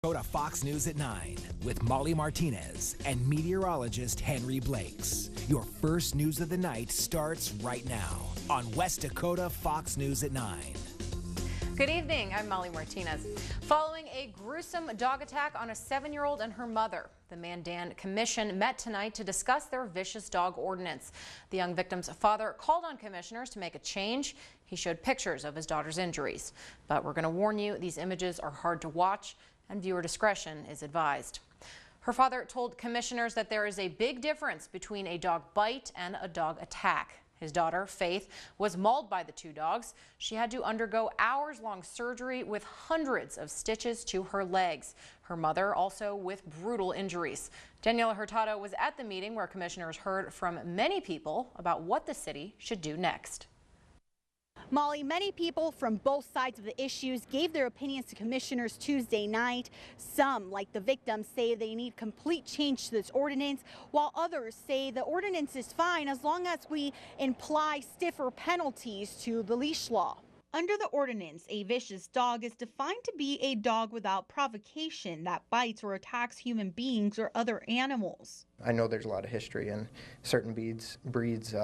Go to Fox News at 9 with Molly Martinez and meteorologist Henry Blakes. Your first news of the night starts right now on West Dakota Fox News at 9. Good evening, I'm Molly Martinez. Following a gruesome dog attack on a 7-year-old and her mother, the Mandan Commission met tonight to discuss their vicious dog ordinance. The young victim's father called on commissioners to make a change. He showed pictures of his daughter's injuries. But we're going to warn you, these images are hard to watch and viewer discretion is advised. Her father told commissioners that there is a big difference between a dog bite and a dog attack. His daughter, Faith, was mauled by the two dogs. She had to undergo hours-long surgery with hundreds of stitches to her legs. Her mother also with brutal injuries. Daniela Hurtado was at the meeting where commissioners heard from many people about what the city should do next. Molly, many people from both sides of the issues gave their opinions to commissioners Tuesday night. Some, like the victims, say they need complete change to this ordinance, while others say the ordinance is fine as long as we imply stiffer penalties to the leash law. Under the ordinance, a vicious dog is defined to be a dog without provocation that bites or attacks human beings or other animals. I know there's a lot of history in certain breeds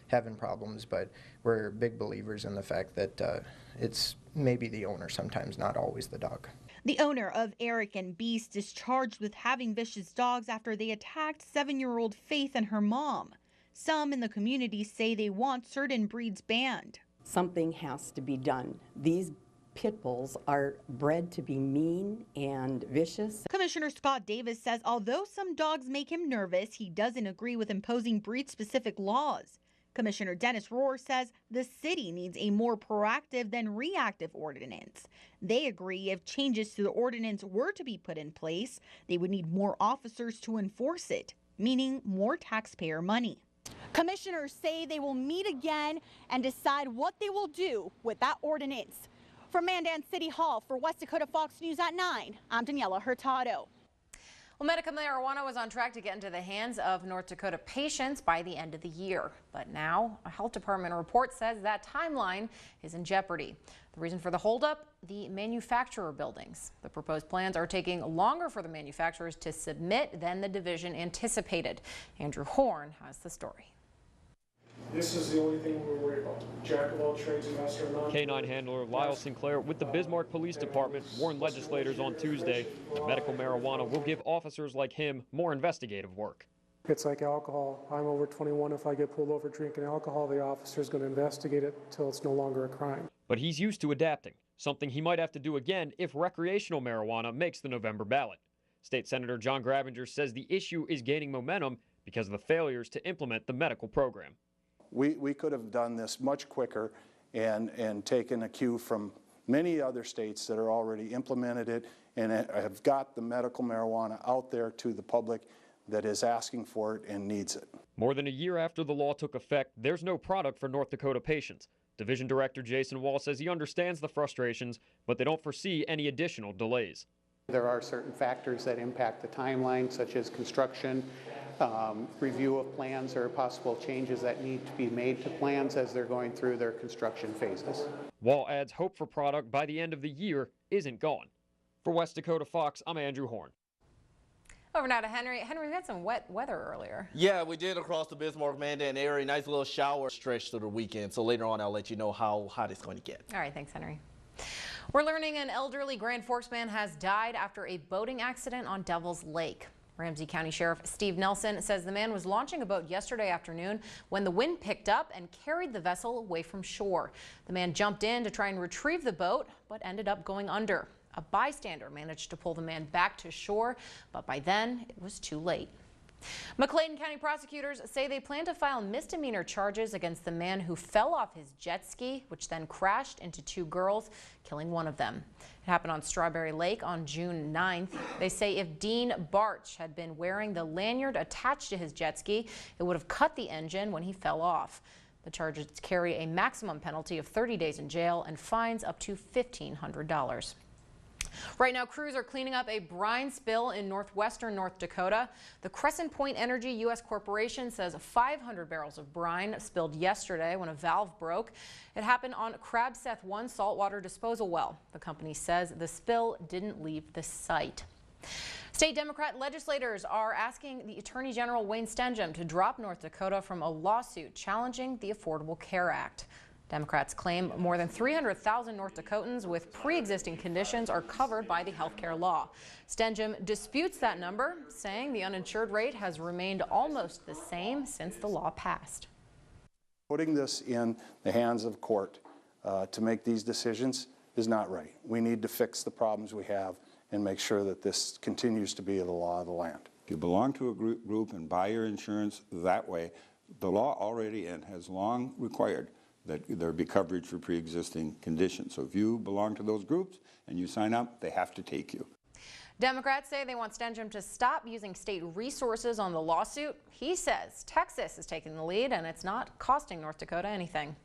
having problems, but we're big believers in the fact that it's maybe the owner sometimes, not always the dog. The owner of Eric and Beast is charged with having vicious dogs after they attacked 7-year-old Faith and her mom. Some in the community say they want certain breeds banned. Something has to be done. These pit bulls are bred to be mean and vicious. Commissioner Scott Davis says although some dogs make him nervous, he doesn't agree with imposing breed-specific laws. Commissioner Dennis Rohr says the city needs a more proactive than reactive ordinance. They agree if changes to the ordinance were to be put in place, they would need more officers to enforce it, meaning more taxpayer money. Commissioners say they will meet again and decide what they will do with that ordinance. From Mandan City Hall for West Dakota Fox News at 9, I'm Daniela Hurtado. Well, medical marijuana was on track to get into the hands of North Dakota patients by the end of the year. But now a health department report says that timeline is in jeopardy. The reason for the holdup? The manufacturer buildings. The proposed plans are taking longer for the manufacturers to submit than the division anticipated. Andrew Horn has the story. This is the only thing we're worried about. Jack of all trades, master of none. K-9 handler Lyle Sinclair with the Bismarck Police Department warned legislators on Tuesday that medical marijuana will give officers like him more investigative work. It's like alcohol. I'm over 21. If I get pulled over drinking alcohol, the officer's going to investigate it until it's no longer a crime. But he's used to adapting, something he might have to do again if recreational marijuana makes the November ballot. State Senator John Grabinger says the issue is gaining momentum because of the failures to implement the medical program. We could have done this much quicker and taken a cue from many other states that are already implemented it and have got the medical marijuana out there to the public that is asking for it and needs it. More than a year after the law took effect, there's no product for North Dakota patients. Division Director Jason Wall says he understands the frustrations, but they don't foresee any additional delays. There are certain factors that impact the timeline, such as construction, review of plans, or possible changes that need to be made to plans as they're going through their construction phases. Wall adds hope for product by the end of the year isn't gone. For West Dakota Fox, I'm Andrew Horn. Over now to Henry. Henry, we had some wet weather earlier. Yeah, we did across the Bismarck-Mandan area. Nice little shower stretch through the weekend. So later on, I'll let you know how hot it's going to get. All right, thanks, Henry. We're learning an elderly Grand Forks man has died after a boating accident on Devil's Lake. Ramsey County Sheriff Steve Nelson says the man was launching a boat yesterday afternoon when the wind picked up and carried the vessel away from shore. The man jumped in to try and retrieve the boat, but ended up going under. A bystander managed to pull the man back to shore, but by then it was too late. McClayton County prosecutors say they plan to file misdemeanor charges against the man who fell off his jet ski, which then crashed into two girls, killing one of them. It happened on Strawberry Lake on June 9th. They say if Dean Barch had been wearing the lanyard attached to his jet ski, it would have cut the engine when he fell off. The charges carry a maximum penalty of 30 days in jail and fines up to $1,500. Right now, crews are cleaning up a brine spill in northwestern North Dakota. The Crescent Point Energy U.S. Corporation says 500 barrels of brine spilled yesterday when a valve broke. It happened on Crabseth 1 saltwater disposal well. The company says the spill didn't leave the site. State Democrat legislators are asking the Attorney General Wayne Stenjem to drop North Dakota from a lawsuit challenging the Affordable Care Act. Democrats claim more than 300,000 North Dakotans with pre-existing conditions are covered by the health care law. Stenjem disputes that number, saying the uninsured rate has remained almost the same since the law passed. Putting this in the hands of court to make these decisions is not right. We need to fix the problems we have and make sure that this continues to be the law of the land. If you belong to a group and buy your insurance that way, the law already has long required that there be coverage for pre-existing conditions. So if you belong to those groups and you sign up, they have to take you. Democrats say they want Stenjem to stop using state resources on the lawsuit. He says Texas is taking the lead and it's not costing North Dakota anything.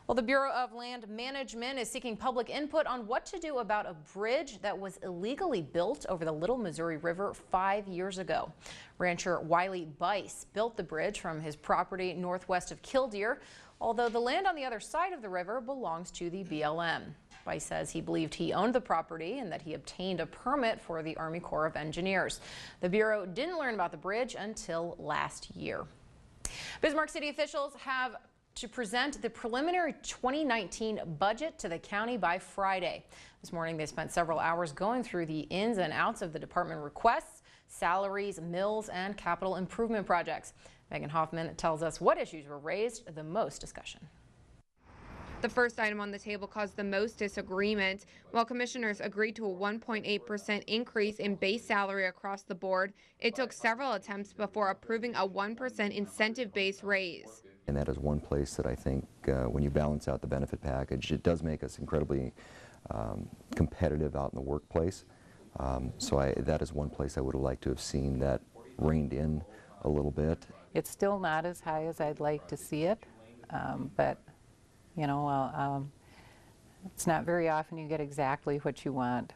Well, the Bureau of Land Management is seeking public input on what to do about a bridge that was illegally built over the Little Missouri River 5 years ago. Rancher Wiley Bice built the bridge from his property northwest of Killdeer, although the land on the other side of the river belongs to the BLM. Bice says he believed he owned the property and that he obtained a permit for the Army Corps of Engineers. The Bureau didn't learn about the bridge until last year. Bismarck City officials have to present the preliminary 2019 budget to the county by Friday. This morning, they spent several hours going through the ins and outs of the department requests, salaries, mills, and capital improvement projects. Megan Hoffman tells us what issues were raised the most discussion. The first item on the table caused the most disagreement. While commissioners agreed to a 1.8% increase in base salary across the board, it took several attempts before approving a 1% incentive-based raise. And that is one place that I think when you balance out the benefit package, it does make us incredibly competitive out in the workplace. So that is one place I would have liked to have seen that reined in a little bit. It's still not as high as I'd like to see it, but you know, it's not very often you get exactly what you want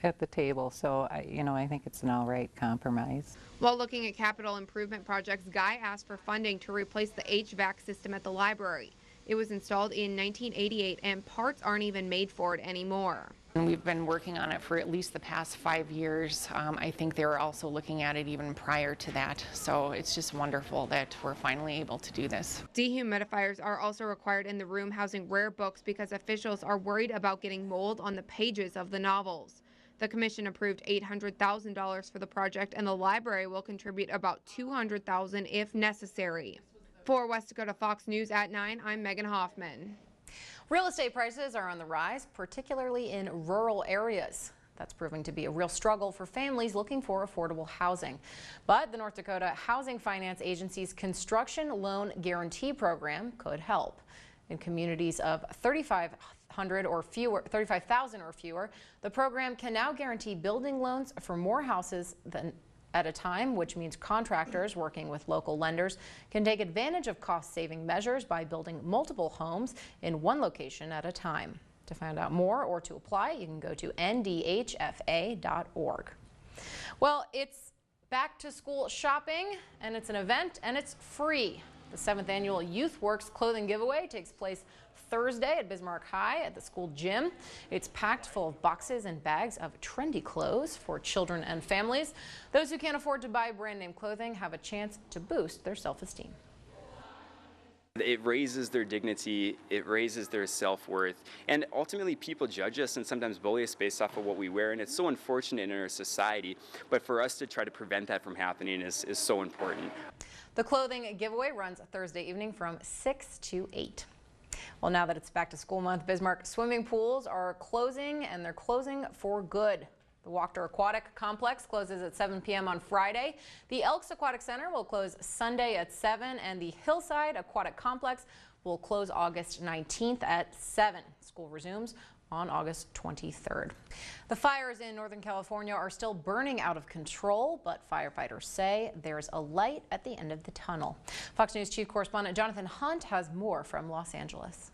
at the table, so I think it's an all right compromise. While looking at capital improvement projects, Guy asked for funding to replace the HVAC system at the library. It was installed in 1988 and parts aren't even made for it anymore. And we've been working on it for at least the past 5 years. I think they were also looking at it even prior to that. So it's just wonderful that we're finally able to do this. Dehumidifiers are also required in the room housing rare books because officials are worried about getting mold on the pages of the novels. The commission approved $800,000 for the project, and the library will contribute about $200,000 if necessary. For West Dakota Fox News at 9, I'm Megan Hoffman. Real estate prices are on the rise, particularly in rural areas. That's proving to be a real struggle for families looking for affordable housing. But the North Dakota Housing Finance Agency's Construction Loan Guarantee Program could help. In communities of 35,000 or fewer, the program can now guarantee building loans for more houses than at a time, which means contractors working with local lenders can take advantage of cost-saving measures by building multiple homes in one location at a time. To find out more or to apply, you can go to ndhfa.org. Well, it's back to school shopping, and it's an event, and it's free. The 7th annual Youth Works clothing giveaway takes place Thursday at Bismarck High at the school gym. It's packed full of boxes and bags of trendy clothes for children and families. Those who can't afford to buy brand name clothing have a chance to boost their self-esteem. It raises their dignity, it raises their self-worth, and ultimately people judge us and sometimes bully us based off of what we wear, and it's so unfortunate in our society, but for us to try to prevent that from happening is so important. The clothing giveaway runs Thursday evening from 6 to 8. Well, now that it's back to school month, Bismarck swimming pools are closing, and they're closing for good. The Wachter Aquatic Complex closes at 7 p.m. on Friday. The Elks Aquatic Center will close Sunday at 7, and the Hillside Aquatic Complex will close August 19th at 7. School resumes on August 23rd. The fires in Northern California are still burning out of control, but firefighters say there's a light at the end of the tunnel. Fox News Chief Correspondent Jonathan Hunt has more from Los Angeles.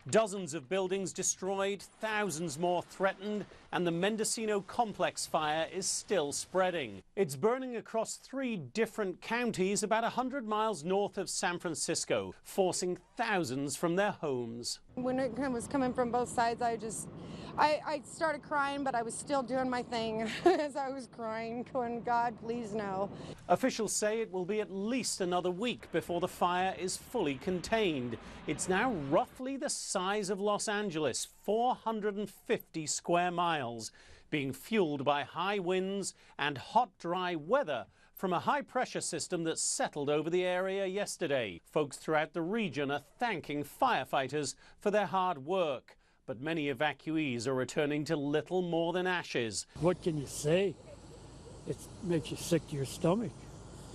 Dozens of buildings destroyed, thousands more threatened, and the Mendocino complex fire is still spreading. It's burning across 3 different counties about 100 miles north of San Francisco, forcing thousands from their homes. When it was coming from both sides, I started crying, but I was still doing my thing as I was crying, going, God, please no. Officials say it will be at least another week before the fire is fully contained. It's now roughly the size of Los Angeles, 450 square miles, being fueled by high winds and hot, dry weather from a high-pressure system that settled over the area yesterday. Folks throughout the region are thanking firefighters for their hard work, but many evacuees are returning to little more than ashes. What can you say? It makes you sick to your stomach.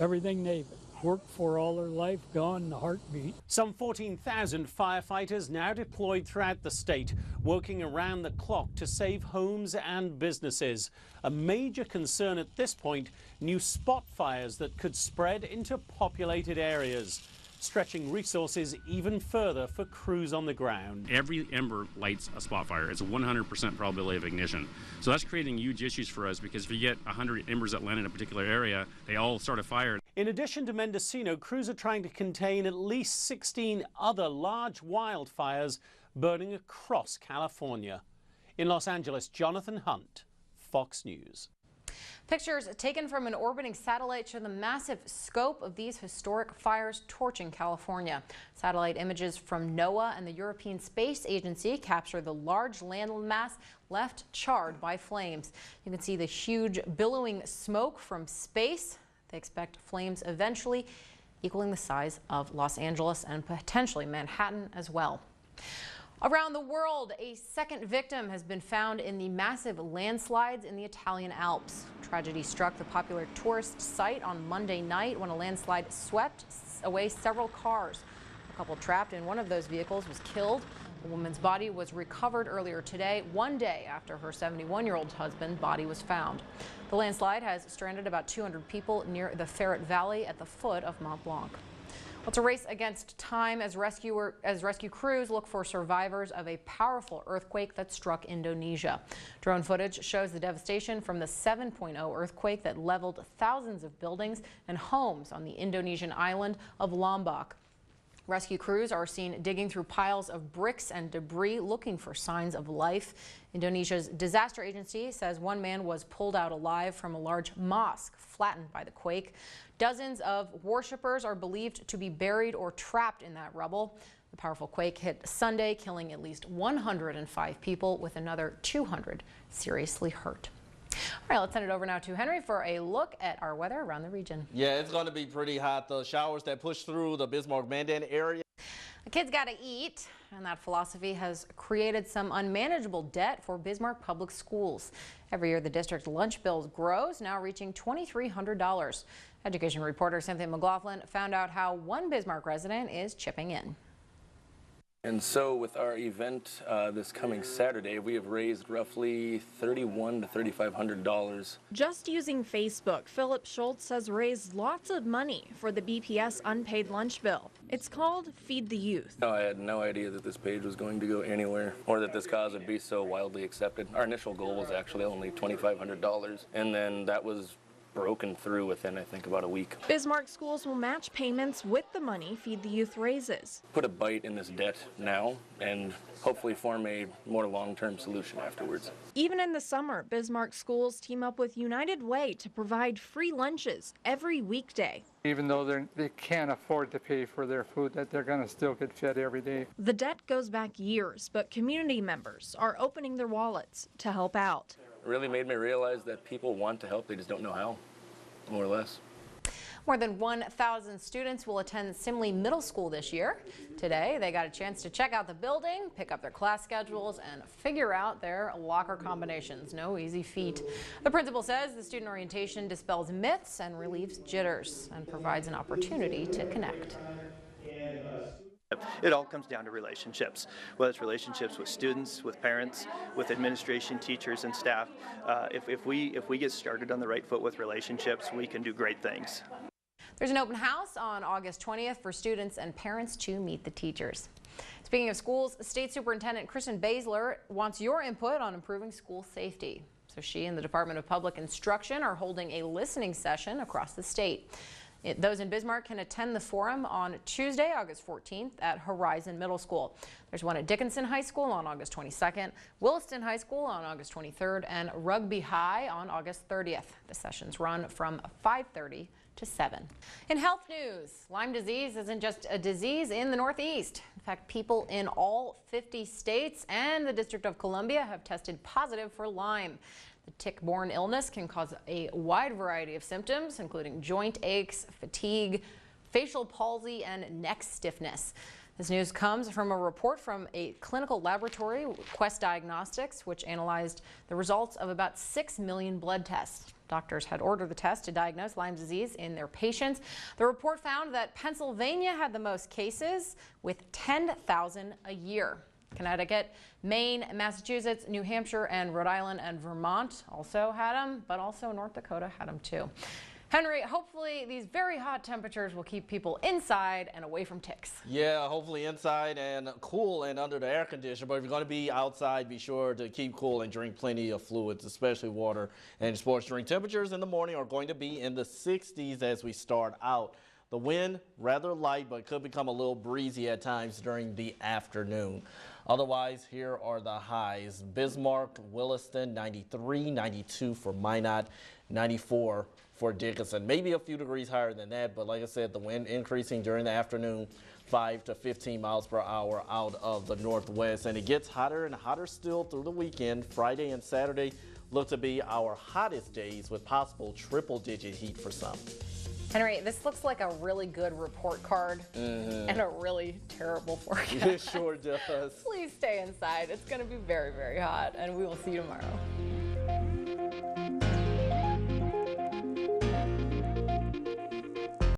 Everything they've worked for all their life, gone in a heartbeat. Some 14,000 firefighters now deployed throughout the state, working around the clock to save homes and businesses. A major concern at this point, new spot fires that could spread into populated areas, stretching resources even further for crews on the ground. Every ember lights a spot fire. It's a 100% probability of ignition. So that's creating huge issues for us, because if you get 100 embers that land in a particular area, they all start a fire. In addition to Mendocino, crews are trying to contain at least 16 other large wildfires burning across California. In Los Angeles, Jonathan Hunt, Fox News. Pictures taken from an orbiting satellite show the massive scope of these historic fires torching California. Satellite images from NOAA and the European Space Agency capture the large landmass left charred by flames. You can see the huge billowing smoke from space. They expect flames eventually equaling the size of Los Angeles and potentially Manhattan as well. Around the world, a second victim has been found in the massive landslides in the Italian Alps. Tragedy struck the popular tourist site on Monday night when a landslide swept away several cars. A couple trapped in one of those vehicles was killed. The woman's body was recovered earlier today, one day after her 71-year-old husband's body was found. The landslide has stranded about 200 people near the Ferret Valley at the foot of Mont Blanc. Well, it's a race against time as rescue crews look for survivors of a powerful earthquake that struck Indonesia. Drone footage shows the devastation from the 7.0 earthquake that leveled thousands of buildings and homes on the Indonesian island of Lombok. Rescue crews are seen digging through piles of bricks and debris looking for signs of life. Indonesia's disaster agency says one man was pulled out alive from a large mosque flattened by the quake. Dozens of worshippers are believed to be buried or trapped in that rubble. The powerful quake hit Sunday, killing at least 105 people, with another 200 seriously hurt. All right, let's send it over now to Henry for a look at our weather around the region. Yeah, it's going to be pretty hot. The showers that push through the Bismarck-Mandan area. The kids got to eat, and that philosophy has created some unmanageable debt for Bismarck Public Schools. Every year, the district's lunch bill grows, now reaching $2,300. Education reporter Cynthia McLaughlin found out how one Bismarck resident is chipping in. And so with our event this coming Saturday, we have raised roughly $3,100 to $3,500. Just using Facebook, Philip Schultz has raised lots of money for the BPS unpaid lunch bill. It's called Feed the Youth. I had no idea that this page was going to go anywhere or that this cause would be so wildly accepted. Our initial goal was actually only $2,500, and then that was broken through within, I think, about a week. Bismarck schools will match payments with the money Feed the Youth raises. Put a bite in this debt now and hopefully form a more long-term solution afterwards. Even in the summer, Bismarck schools team up with United Way to provide free lunches every weekday. Even though they can't afford to pay for their food, that they're going to still get fed every day. The debt goes back years, but community members are opening their wallets to help out. It really made me realize that people want to help, they just don't know how, more or less. More than 1,000 students will attend Simley Middle School this year. Today, they got a chance to check out the building, pick up their class schedules, and figure out their locker combinations. No easy feat. The principal says the student orientation dispels myths and relieves jitters and provides an opportunity to connect. It all comes down to relationships, whether it's relationships with students, with parents, with administration, teachers, and staff. If we get started on the right foot with relationships, we can do great things. There's an open house on August 20th for students and parents to meet the teachers. Speaking of schools, State Superintendent Kristen Baszler wants your input on improving school safety. So she and the Department of Public Instruction are holding a listening session across the state. Those in Bismarck can attend the forum on Tuesday, August 14th at Horizon Middle School. There's one at Dickinson High School on August 22nd, Williston High School on August 23rd, and Rugby High on August 30th. The sessions run from 5:30 to 7. In health news, Lyme disease isn't just a disease in the Northeast. In fact, people in all 50 states and the District of Columbia have tested positive for Lyme. The tick-borne illness can cause a wide variety of symptoms, including joint aches, fatigue, facial palsy, and neck stiffness. This news comes from a report from a clinical laboratory, Quest Diagnostics, which analyzed the results of about 6 million blood tests. Doctors had ordered the test to diagnose Lyme disease in their patients. The report found that Pennsylvania had the most cases, with 10,000 a year. Connecticut, Maine, Massachusetts, New Hampshire, and Rhode Island and Vermont also had them, but also North Dakota had them too. Henry, hopefully these very hot temperatures will keep people inside and away from ticks. Yeah, hopefully inside and cool and under the air conditioner. But if you're going to be outside, be sure to keep cool and drink plenty of fluids, especially water and sports drink. Temperatures in the morning are going to be in the 60s as we start out. The wind, rather light, but could become a little breezy at times during the afternoon. Otherwise, here are the highs. Bismarck, Williston, 93, 92 for Minot, 94 for Dickinson. Maybe a few degrees higher than that, but like I said, the wind increasing during the afternoon, 5 to 15 miles per hour out of the northwest. And it gets hotter and hotter still through the weekend. Friday and Saturday look to be our hottest days with possible triple-digit heat for some. Henry, this looks like a really good report card and a really terrible forecast. It sure does. Please stay inside. It's going to be very, very hot, and we will see you tomorrow.